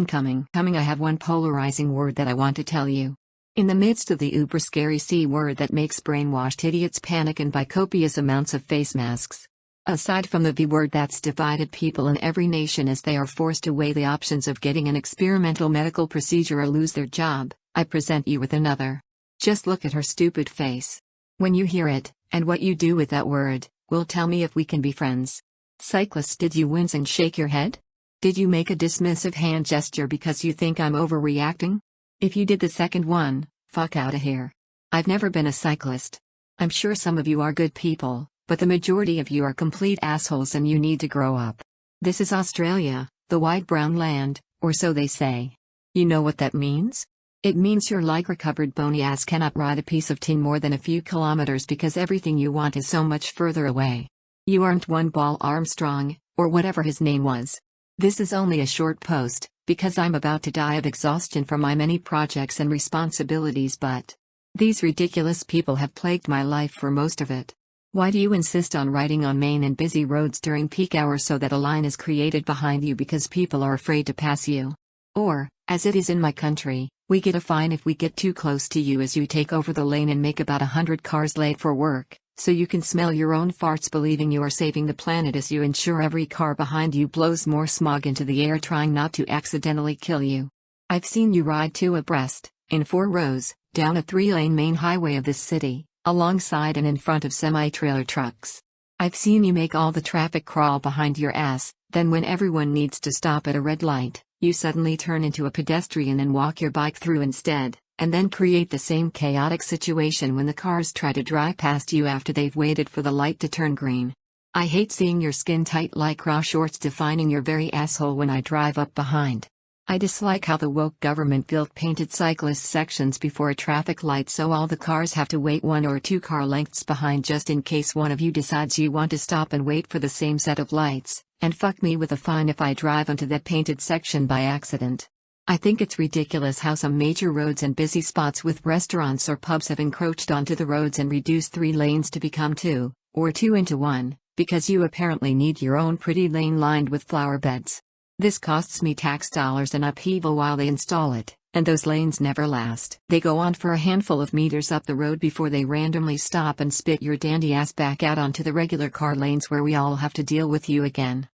Incoming. I have one polarizing word that I want to tell you. In the midst of the uber scary C word that makes brainwashed idiots panic and buy copious amounts of face masks. Aside from the V word that's divided people in every nation as they are forced to weigh the options of getting an experimental medical procedure or lose their job, I present you with another. Just look at her stupid face. When you hear it, and what you do with that word, will tell me if we can be friends. Cyclist, did you wince and shake your head? Did you make a dismissive hand gesture because you think I'm overreacting? If you did the second one, fuck outta here. I've never been a cyclist. I'm sure some of you are good people, but the majority of you are complete assholes and you need to grow up. This is Australia, the white brown land, or so they say. You know what that means? It means your lycra-covered bony ass cannot ride a piece of tin more than a few kilometers because everything you want is so much further away. You aren't one Ball Armstrong, or whatever his name was. This is only a short post, because I'm about to die of exhaustion from my many projects and responsibilities, but these ridiculous people have plagued my life for most of it. Why do you insist on riding on main and busy roads during peak hours so that a line is created behind you because people are afraid to pass you? Or, as it is in my country, we get a fine if we get too close to you as you take over the lane and make about 100 cars late for work, so you can smell your own farts believing you are saving the planet as you ensure every car behind you blows more smog into the air trying not to accidentally kill you. I've seen you ride two abreast, in 4 rows, down a 3-lane main highway of this city, alongside and in front of semi-trailer trucks. I've seen you make all the traffic crawl behind your ass, then when everyone needs to stop at a red light, you suddenly turn into a pedestrian and walk your bike through instead, and then create the same chaotic situation when the cars try to drive past you after they've waited for the light to turn green. I hate seeing your skin-tight lycra shorts defining your very asshole when I drive up behind. I dislike how the woke government built painted cyclist sections before a traffic light so all the cars have to wait 1 or 2 car lengths behind just in case one of you decides you want to stop and wait for the same set of lights, and fuck me with a fine if I drive onto that painted section by accident. I think it's ridiculous how some major roads and busy spots with restaurants or pubs have encroached onto the roads and reduced 3 lanes to become 2, or 2 into 1, because you apparently need your own pretty lane lined with flower beds. This costs me tax dollars and upheaval while they install it, and those lanes never last. They go on for a handful of meters up the road before they randomly stop and spit your dandy ass back out onto the regular car lanes where we all have to deal with you again.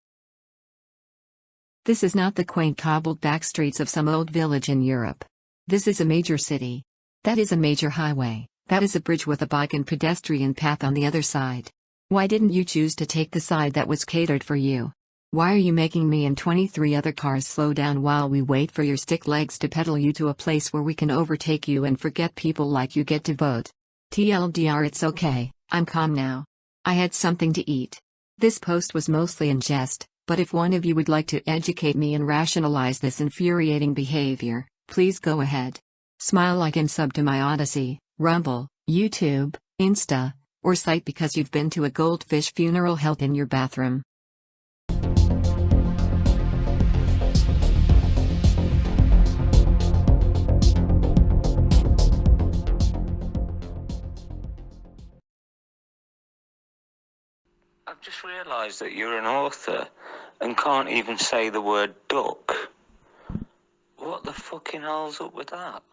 This is not the quaint cobbled backstreets of some old village in Europe. This is a major city. That is a major highway. That is a bridge with a bike and pedestrian path on the other side. Why didn't you choose to take the side that was catered for you? Why are you making me and 23 other cars slow down while we wait for your stick legs to pedal you to a place where we can overtake you and forget people like you get to vote? TLDR, it's okay, I'm calm now. I had something to eat. This post was mostly in jest, but if one of you would like to educate me and rationalize this infuriating behavior, please go ahead. Smile like and sub to my Odyssey, Rumble, YouTube, Insta, or site because you've been to a goldfish funeral held in your bathroom. I've just realised that you're an author and can't even say the word duck. What the fucking hell's up with that?